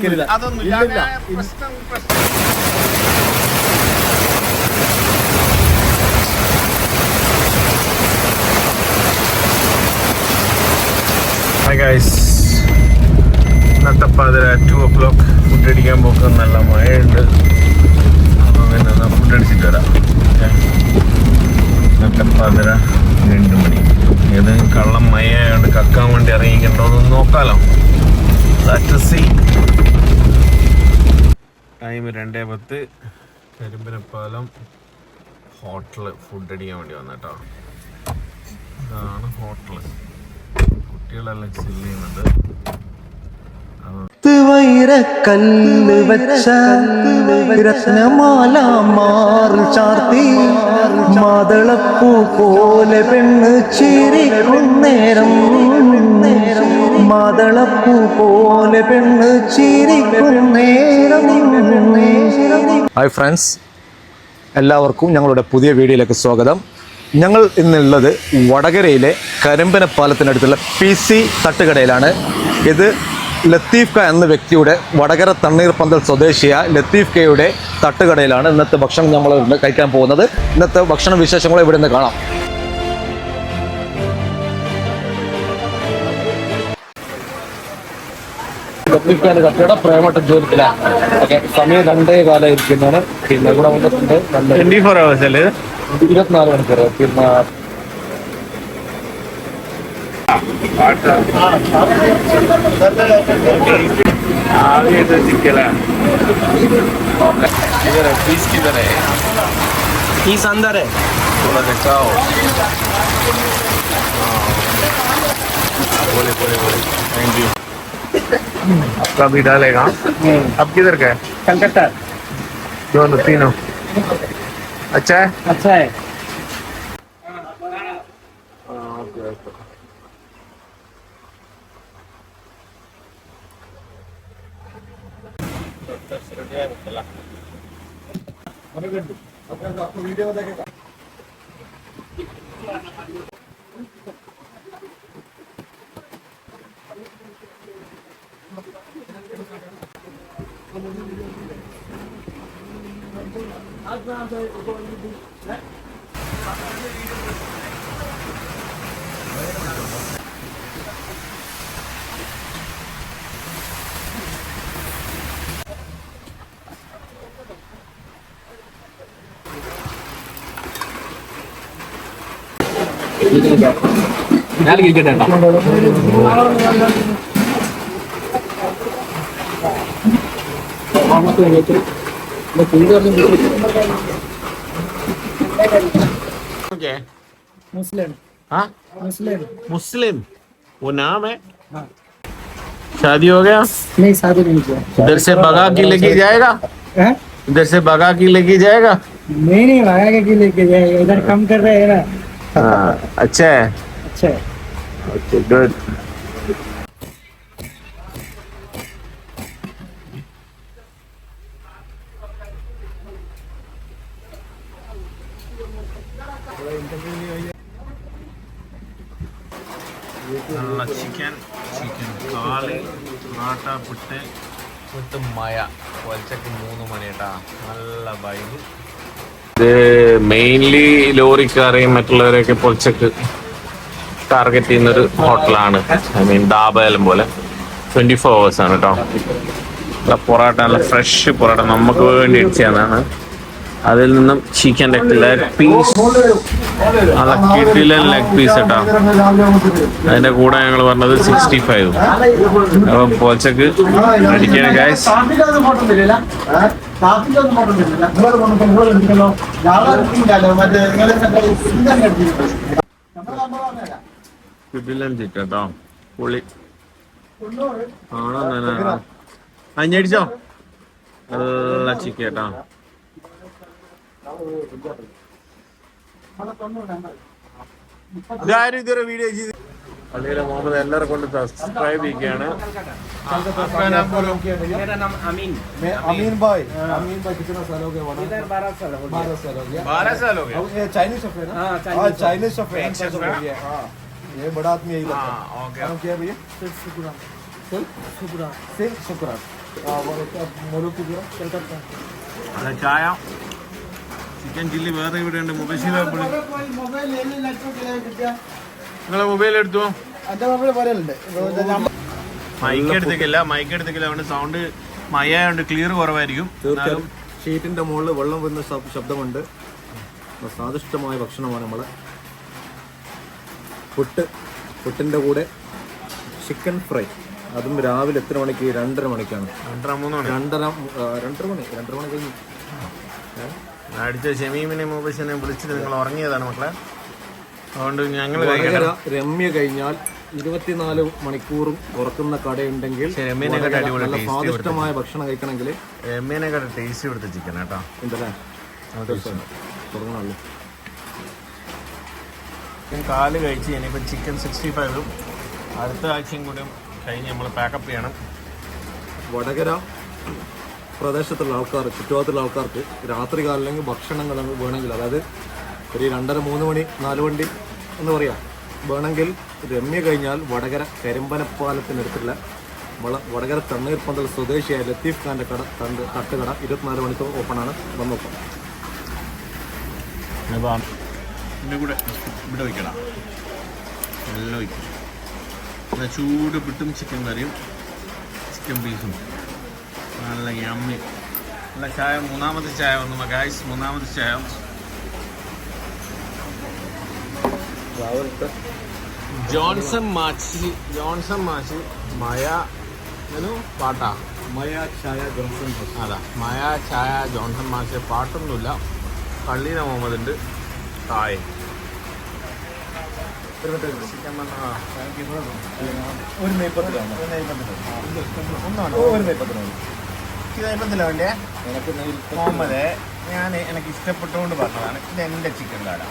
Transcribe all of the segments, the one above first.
Hi guys, ഇന്നത്തെ 2 o'clock food അടിക്കാൻ പോക്ക് നല്ല മഴയുണ്ട്. പിന്നെ ഫുഡ് അടിച്ചിട്ട് വരാം. ഇന്നത്തെ 2 മണി. ഏത് കള്ളം മഴയായോണ്ട് കക്കാൻ വേണ്ടി ഇറങ്ങിക്കണ്ടോന്ന് നോക്കാലോ. ടൈം 2:10. കരിമ്പനപ്പാലം ഹോട്ടല് ഫുഡ് അടിക്കാൻ വേണ്ടി വന്നേട്ടോ. ഇതാണ് ഹോട്ടല്. കുട്ടികളെല്ലാം ചില്ല് ചെയ്യുന്നുണ്ട്. വൈരക്കല്ല് വെച്ച രത്നമാല മാറിൽ ചാർത്തി മാതളപ്പൂ പോലെ പെണ്ണ് ചിരിക്കുന്നേരം മാതളപ്പൂ പോലെ പെണ്ണ് ചിരിക്കുന്നേരം. ഹായ് ഫ്രണ്ട്സ്, എല്ലാവർക്കും ഞങ്ങളുടെ പുതിയ വീഡിയോയിലേക്ക് സ്വാഗതം. ഞങ്ങൾ ഇന്നുള്ളത് വടകരയിലെ കരിമ്പനപ്പാലത്തിനടുത്തുള്ള PC തട്ടുകടയിലാണ്. ഇത് ലത്തീഫ് ക എന്ന വ്യക്തിയുടെ വടകര തണ്ണീർപ്പന്തൽ സ്വദേശിയായ ലത്തീഫ് കയുടെ തട്ടുകടയിലാണ് ഇന്നത്തെ ഭക്ഷണം നമ്മൾ കഴിക്കാൻ പോകുന്നത്. ഇന്നത്തെ ഭക്ഷണ വിശേഷങ്ങൾ ഇവിടെ നിന്ന് കാണാം. ലത്തീഫ് ഖാന്റെ കട്ടയുടെ പ്രേമട്ട ജോലിത്തിലാണ്. സമയം 2:15 ഇരിക്കുന്നതാണ്. പിന്നെ ഇവിടെ വന്നിട്ടുണ്ട് 24 hours അല്ലേ? 24 മണിക്കൂർ. പിന്നെ पीस अंदर है, थोड़ा दिखाओ. बोले थैंक यू. आपका भी डालेगा. अब किधर का है? कलकत्ता. दोनों तीनों अच्छा है. अच्छा है. आपको वीडियो देखेगा. मुस्लिम. हाँ, मुस्लिम वो नाम है. हाँ. शादी हो गया? नहीं, शादी नहीं किया. इधर से भगा के लेके जाएगा. इधर से भगा के लेके जाएगा. नहीं भगा के लेके जाएगा. इधर कम कर रहे हैं ना. हाँ, अच्छा है. अच्छा है. Okay, good. നല്ല ചിക്കൻ കാല് പൊറാട്ട പുട്ട് വിത്ത് മയ പൊലച്ചക്ക് 3 മണി കേട്ടാ. നല്ല വൈബ്. ഇത് മെയിൻലി ലോറിക്കാരെയും മറ്റുള്ളവരെയൊക്കെ പൊലച്ചക്ക് ടാർഗറ്റ് ചെയ്യുന്നൊരു ഹോട്ടലാണ്. ഐ മീൻ ദാബയെല്ലാം പോലെ 24 hours ആണ് കേട്ടോ. പൊറാട്ട നല്ല ഫ്രഷ് പൊറാട്ട നമുക്ക് വേണ്ടി ഇടിച്ചതാണ്. അതിൽ നിന്നും ചിക്കൻ്റെ ലെഗ് പീസ്, നല്ല കിടിലൻ ലെഗ് പീസ് കേട്ടോ. അതിൻ്റെ കൂടെ ഞങ്ങൾ പറഞ്ഞത് 65. അപ്പം പോച്ചക്ക് അടിക്കണം ഗൈസ്. കിടിലൻ ചിക്കൻ കേട്ടോ, പുളി ആണോ തന്നെ അഞ്ഞടിച്ചോ. നല്ല ചിക്കൻ കേട്ടോ. ഇതൊരു വീഡിയോ ചെയ്ത് പള്ളിയിലെ മുഹമ്മദ് എല്ലാവരും കൊണ്ട് സബ്സ്ക്രൈബ് ചെയ്യുകയാണ്. अमीन भाई कितना साल हो गया? 12 साल हो गया. 12 साल हो गया. ये चाइनीज शेफ है ना? हाँ, चाइनीज शेफ है. अच्छा हो गया. हाँ, ये बड़ा आदमी यही लगता है. ओके. नाम क्या है भैया? सिर्फ शुक्रान. അല്ല ചായ ചിക്കൻ ചില്ലി വേറെ ഇവിടെ ഉണ്ട്. നിങ്ങളെ മൊബൈൽ എടുത്തോ? മൈക്ക് എടുത്തേക്കില്ല അതുകൊണ്ട് സൗണ്ട് മഴയായോണ്ട് ക്ലിയർ കുറവായിരിക്കും. തീർച്ചയായും ഷീറ്റിന്റെ മുകളിൽ വെള്ളം വരുന്ന ശബ്ദമുണ്ട്. സ്വാദിഷ്ടമായ ഭക്ഷണമാണ് നമ്മളെ പുട്ടിന്റെ കൂടെ ചിക്കൻ ഫ്രൈ. അതും രാവിലെ എത്ര മണിക്ക്? 2:30 മണിക്കാണ്. 2:30 മണി കഴിഞ്ഞു. അടിച്ച ഷമീമിനെ മുബീസിനെ വിളിച്ചിട്ട് നിങ്ങൾ ഉറങ്ങിയതാണ് മക്കളെ. അതുകൊണ്ട് ഞങ്ങൾ രമ്യ കഴിഞ്ഞാൽ 24 മണിക്കൂറും തുറക്കുന്ന കടയുണ്ടെങ്കിൽ നല്ല സ്വാദിഷ്ടമായ ഭക്ഷണം കഴിക്കണമെങ്കിൽ രമ്യനെക്കാട്ട് ടേസ്റ്റ് കൊടുത്ത ചിക്കൻ കേട്ടോ. എന്തല്ലേ തുടങ്ങണല്ലോ. ചിക്കൻ കാല് കഴിച്ച് ഇനിയിപ്പോൾ ചിക്കൻ 65 അടുത്ത ആഴ്ചയും കൂടി കഴിഞ്ഞ് നമ്മൾ പാക്കപ്പ് ചെയ്യണം. വടകര പ്രദേശത്തുള്ള ആൾക്കാർ, ചുറ്റുപാടത്തുള്ള ആൾക്കാർക്ക് രാത്രി കാലില്ലെങ്കിൽ ഭക്ഷണങ്ങൾ വേണമെങ്കിൽ, അതായത് ഒരു 2:30-3 മണി 4 വണ്ടി എന്ന് പറയാം വേണമെങ്കിൽ രമ്യ കഴിഞ്ഞാൽ വടകര കരിമ്പനപ്പാലത്തിനടുത്തുള്ള വടകര തണ്ണീർപ്പന്തൽ സ്വദേശിയായ ലത്തീഫ് ഖാൻ്റെ തട്ടുകട 24 മണിക്കൂർ ഓപ്പണാണ്. വന്ന് നോക്കാം. കൂടെ ഇവിടെ വയ്ക്കണം. എല്ലാം വയ്ക്കും. ചൂട് പിട്ടും ചിക്കൻ കറിയും ചിക്കൻ പീസും നല്ല യമ്മി. നല്ല ചായ. മൂന്നാമത്തെ ചായ വന്നു ഗായ്സ്. മൂന്നാമത്തെ ചായ ജോൺസൺ മാച്ച് മയ പാട്ടാ. മയ ചായ ജോൺസൺ. അതാ മയ ചായ ജോൺസൺ മാച്ച്. പാട്ടൊന്നുമില്ല. പള്ളീന മുഹമ്മദ് ഉണ്ട്. തായ് ചിക്കൻ മുഹമ്മദ് എനിക്ക് ഇഷ്ടപ്പെട്ടുകൊണ്ട് പറഞ്ഞതാണ്. ഇത് എന്റെ ചിക്കൻ കാല.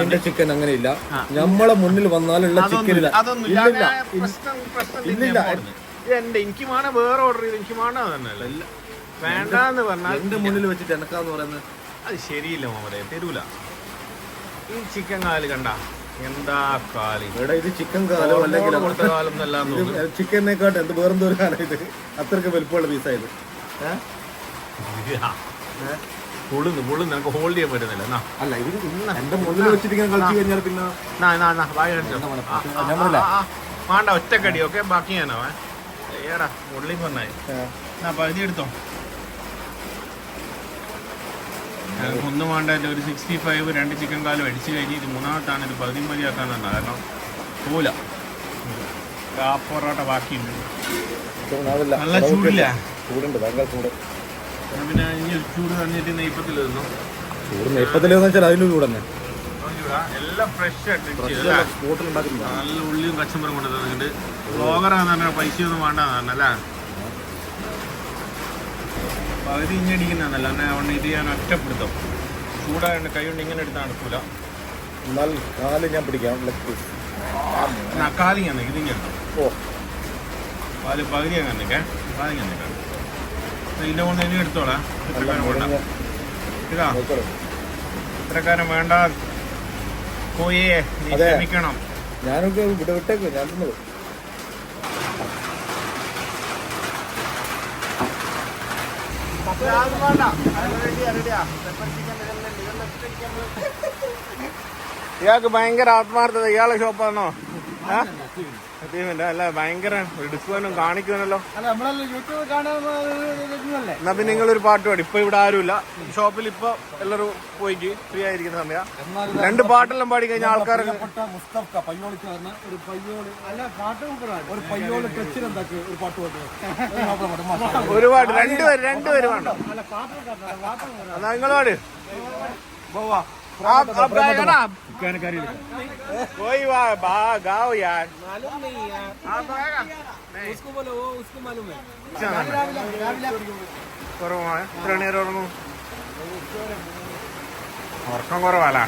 എന്റെ ചിക്കൻ അങ്ങനെയില്ല. നമ്മളെ മുന്നിൽ വന്നാലുള്ള ചിക്കൻ എനിക്ക് വേണ വേറെ ഓർഡർ ചെയ്ത് എനിക്ക് വേണ്ട തന്നെയല്ല. വേണ്ടെന്ന് പറഞ്ഞാൽ എന്റെ മുന്നിൽ വെച്ചിട്ട് എനക്കാന്ന് പറയുന്നത് അത് ശരിയില്ല മുഹമ്മദേ. തരൂല. ഈ ചിക്കൻ കാല് കണ്ട എന്താ കാല്. ഇവിടെ ഇത് ചിക്കൻ കാലോ അല്ലെങ്കിൽ കാലം ചിക്കനേക്കാട്ട് എന്ത് വേറെന്തോ ഒരു കാലം. ഇത് അത്രയ്ക്ക് വലുപ്പമുള്ള പീസായത്. പൊള്ളുന്നു എനിക്ക് ഹോൾഡ് ചെയ്യാൻ പറ്റുന്നില്ല. അല്ല ഇത് എന്റെ മുന്നിൽ വെച്ചിട്ട് കളിച്ചു കഴിഞ്ഞാൽ പിന്നെ വേണ്ട ഒറ്റക്കടി. ഓക്കെ ബാക്കി ഞാനാവേ ഏടാ ഉള്ളി പറഞ്ഞായി. പകുതി എടുത്തോ. ഒന്നും വേണ്ട. ഒരു 65 2 ചിക്കൻ കാലും അടിച്ചു കഴിഞ്ഞ് ഇത് മൂന്നാമത്താണ്. ഇത് പകുതി മതിയാക്കാൻ തന്നെ. കാരണം പോല പൊറോട്ട ബാക്കിയുണ്ട്. നല്ല ചൂടില്ല. ചൂടുണ്ട്, ഭയങ്കര ചൂട്. പിന്നെ ഇനി ചൂട് തന്നിട്ട് നെയ്പ്പത്തിൽ നിന്നു. ചൂട് നെയ്പ്പത്തിലെന്ന് വെച്ചാൽ അതിലും ചൂട് തന്നെ. എല്ലാം ഫ്രഷ് ആയിട്ട് നല്ല ഉള്ളിയും കച്ചമ്പറും കൊണ്ട് തന്നിട്ട്. ബ്ലോഗറാന്ന് പറഞ്ഞാൽ പൈസയൊന്നും വേണ്ടെന്ന് പറഞ്ഞല്ലേ. പകുതി ഇഞ്ഞടിക്കുന്നതല്ല. അതുകൊണ്ട് ഇത് ഞാൻ ഒറ്റപ്പെടുത്തും. ചൂടായതുകൊണ്ട് കൈ കൊണ്ട് ഇങ്ങനെ എടുത്ത് നടക്കൂല. എന്നാൽ കാല് ഞാൻ പിടിക്കാം. കാലി ഞാൻ ഇതിങ്ങനെ എടുത്തു. പാല് പകുതി ഞാൻ കണ്ടിക്കേ. പാല് ഞാൻ നിൽക്കാം. ഇതിൻ്റെ കൊണ്ട് ഇനി എടുത്തോളാം. ഇത്രക്കാരം വേണ്ട. ഇതാ ഇത്രക്കാരം വേണ്ട. കോയെ നീ ക്ഷമിക്കണം. ഞാനൊക്കെ ഇവിടെ വിട്ടേക്ക്. ഞാൻ തിന്നത് ഇയാൾക്ക് ഭയങ്കര ആത്മാർത്ഥത. ഇയാളെ ഷോപ്പാണോ? അല്ല ഭയങ്കര എടുക്കുവാനും കാണിക്കുവാനല്ലോ. എന്നാ പിന്നെ നിങ്ങളൊരു പാട്ട് പാടി. ഇപ്പൊ ഇവിടെ ആരുമില്ല ഷോപ്പിൽ. ഇപ്പൊ എല്ലാവരും പോയിക്ക് ഫ്രീ ആയിരിക്കുന്ന സമയം. 2 പാട്ടെല്ലാം പാടി കഴിഞ്ഞാൽ ആൾക്കാരൊക്കെ ഒരുപാട് 2 പേര് വേണ്ട. എന്നാ നിങ്ങൾ പാട്. പോവാ कोई गाओ यार. കുറവാണ്. എത്ര മണി വരെ ഉറങ്ങും? ഉറക്കം കുറവാല.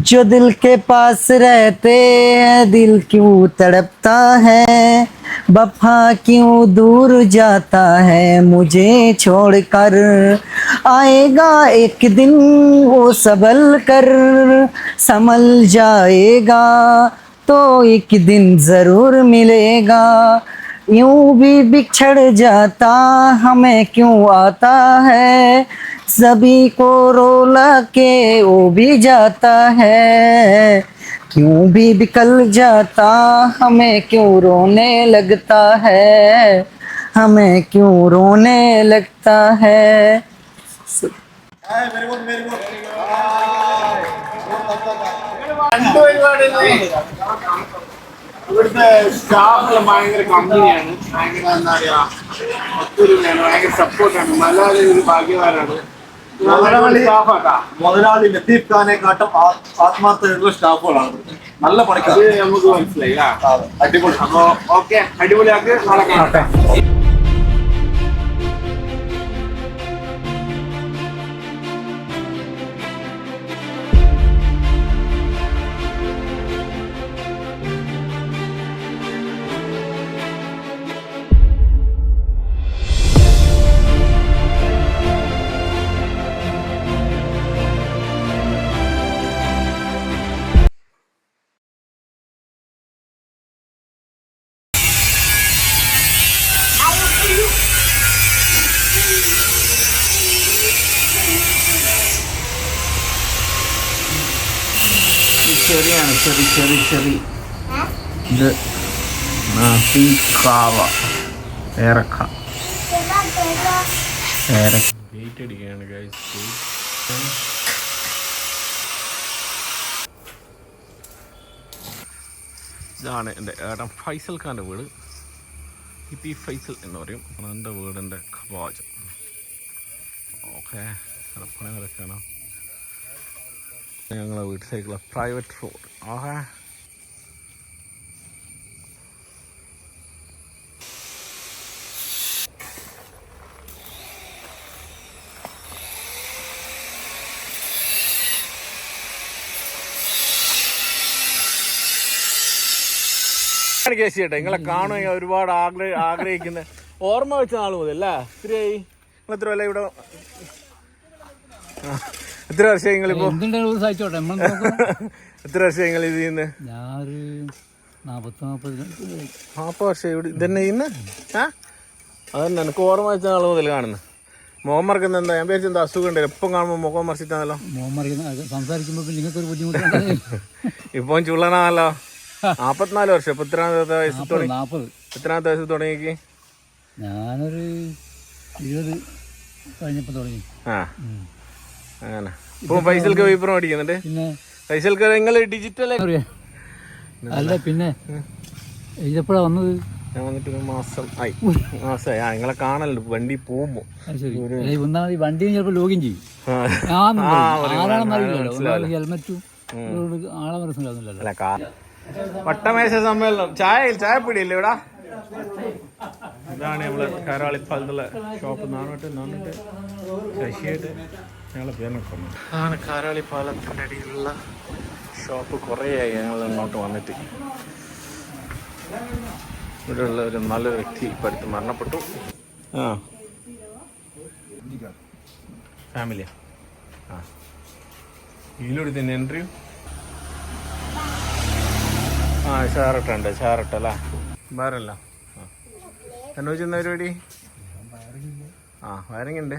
जो दिल के पास रहते हैं दिल क्यों तड़पता है, वफा क्यों दूर जाता है मुझे छोड़कर, आएगा एक दिन वो संभल कर संभल जाएगा, तो एक दिन जरूर मिलेगा, यूं भी बिछड़ जाता हमें क्यों आता है, सभी को रोला के वो भी जाता है, क्यों भी बिकल जाता हमें क्यों रोने लगता है, हमें क्यों रोने लगता है. ഇവിടുത്തെ സ്റ്റാഫെല്ലാം ഭയങ്കര കമ്പനിയാണ്, ഭയങ്കര എന്താ പറയാ ഒത്തൊരുമയാണ്, ഭയങ്കര സപ്പോർട്ടാണ്. മലയാളി ഒരു ഭാഗ്യവാനാണ്. മുതലാളി ലത്തീഫ് ഖാനെക്കാട്ടും ആത്മാർത്ഥതയുള്ള സ്റ്റാഫുകളാണ്. നല്ല പണിക്കാർ. അത് നമുക്ക് മനസ്സിലായി. അടിപൊളി. അപ്പൊ ഓക്കെ, അടിപൊളിയാക്ക്. നാളെ കാണാം. ചെറിയാണ്, ചെറി ഇത് കാവ ഏറക്ക ഗേറ്റ് അടിക്കുകയാണ് ഗൈസ്. ഇതാണ് എൻ്റെ ഏട്ടൻ ഫൈസൽ ഖാൻ്റെ വീട്. പി ഫൈസൽ എന്ന് പറയും. എൻ്റെ വീടിൻ്റെ ഖവാജ്. ഓക്കെ, പണി നടക്കുകയാണ്. ഞങ്ങളെ വീട്ടിലേക്കുള്ള പ്രൈവറ്റ് റോഡ്. ആഹാ, കേസ് ചേട്ടാ, നിങ്ങളെ കാണുക ഒരുപാട് ആഗ്രഹിക്കുന്ന ഓർമ്മ വെച്ച നാൾ മുതൽ അല്ലേ? ഇത്രയായി നിങ്ങൾ എത്ര അല്ല ഇവിടെ? എത്ര വർഷം നിങ്ങളിപ്പോ? എത്ര വർഷം നിങ്ങൾ ഇത് ചെയ്യുന്നത്? 40 വർഷം ഇവിടെ ഇതന്നെ ചെയ്യുന്ന? അതന്നെ എനിക്ക് ഓർമ്മ വെച്ച നാൾ മുതൽ കാണുന്നു. മുഖം മറക്കുന്ന എന്താ? ഞാൻ വിചാരിച്ച എന്താ അസുഖം ഉണ്ട്? എപ്പം കാണുമ്പോൾ മുഖം മറിച്ചിട്ടാണല്ലോ. സംസാരിക്കുമ്പോൾ ഇപ്പം ചുള്ളനാണല്ലോ. 44 വർഷം. ഇപ്പൊ എത്രാമത്തെ വയസ്സ് തുടങ്ങി? 40. എത്രാമത്തെ വയസ്സ് തുടങ്ങിക്ക്? ഞാനൊരു 20 കഴിഞ്ഞപ്പോ തുടങ്ങി. അങ്ങനെ ഇപ്പൊ ഫൈസൽക്ക് പേപ്പർ മേടിക്കുന്നുണ്ട്. പിന്നെ ഫൈസൽക്ക് നിങ്ങൾ ഡിജിറ്റൽ അല്ല, പിന്നെ എപ്പോഴാ വന്നത്? ഞാൻ വന്നിട്ട് ഒരു മാസമായി. നിങ്ങളെ കാണല്ലോ വണ്ടി പോകുമ്പോ. വണ്ടി ചിലപ്പോ ലോഗിൻ ചെയ്യും. ഹെൽമെറ്റും ആളെ മനസ്സിലാകുന്നില്ലല്ലോ. വട്ടമേശ സമ്മേളനം. ചായപ്പിടിയല്ലേ ഇവിടെ? ഇതാണ് നമ്മള് കാരാളിപ്പാലത്തുള്ള ഷോപ്പ്. നാണോട്ട് ശശിയായിട്ട് ഞങ്ങളെ പേരൊക്കെ ആണ്. കാരാളിപ്പാലത്തിൻ്റെ അടിയിലുള്ള ഷോപ്പ്. കുറേയായി ഞങ്ങൾ അങ്ങോട്ട് വന്നിട്ട്. ഇവിടെയുള്ള ഒരു നല്ലൊരു വ്യക്തി ഇപ്പം അടുത്ത് മരണപ്പെട്ടു. ഫാമിലിയാ? ഇതിലൂടെ തന്നെ എൻട്രിയും. ഷാർട്ടുണ്ട്. ഷാർട്ടല്ലേ? വേറല്ല. എന്നോ ചെന്ന പരിപാടി? വയറിങ് ഉണ്ട്.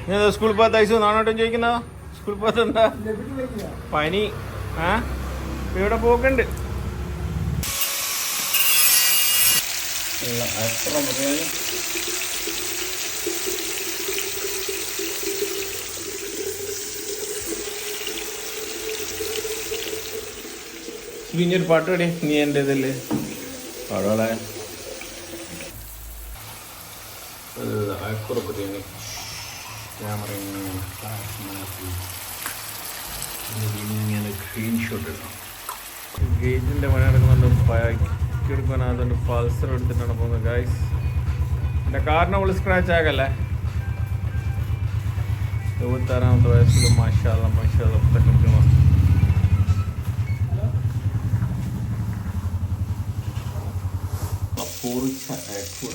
ഞാൻ സ്കൂൾ പോകാത്ത ഐസു നാണോട്ടും ചോദിക്കുന്ന സ്കൂൾ പോകാത്ത എന്താ പനി? ഇവിടെ പോക്കുണ്ട്. പിന്നൊരു പാട്ട് പാടി നീ എൻ്റെ ഇതില് പാടോളെ. അയക്കുറപ്പുതിയാണ് ക്യാമറ ഇങ്ങനെ സ്ക്രീൻഷോട്ട് എടുക്കണം. ഗേറ്റിൻ്റെ പണി നടക്കുന്നുണ്ട്. ബൈക്ക് എടുക്കാൻ അതുകൊണ്ട് പൾസർ എടുത്തിട്ടാണ് പോകുന്നത് ഗൈസ്. എൻ്റെ കാറിന് ഉള്ളിൽ സ്ക്രാച്ച് ആകല്ലേ. 26ാമത്തെ വയസ്സിൽ മാഷാള്ള കൃത്യമാണ്. പൊറിച്ച അയക്കൂട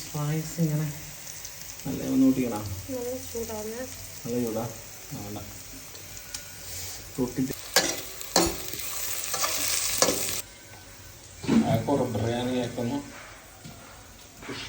സ്പൈസ് ഇങ്ങനെ നല്ല ഒന്ന് ഊട്ടിക്കണോ? നല്ല ചൂടാ? വേണ്ട, ഊട്ടിട്ട് ബിരിയാണി ആക്കുന്നു. ഫിഷ്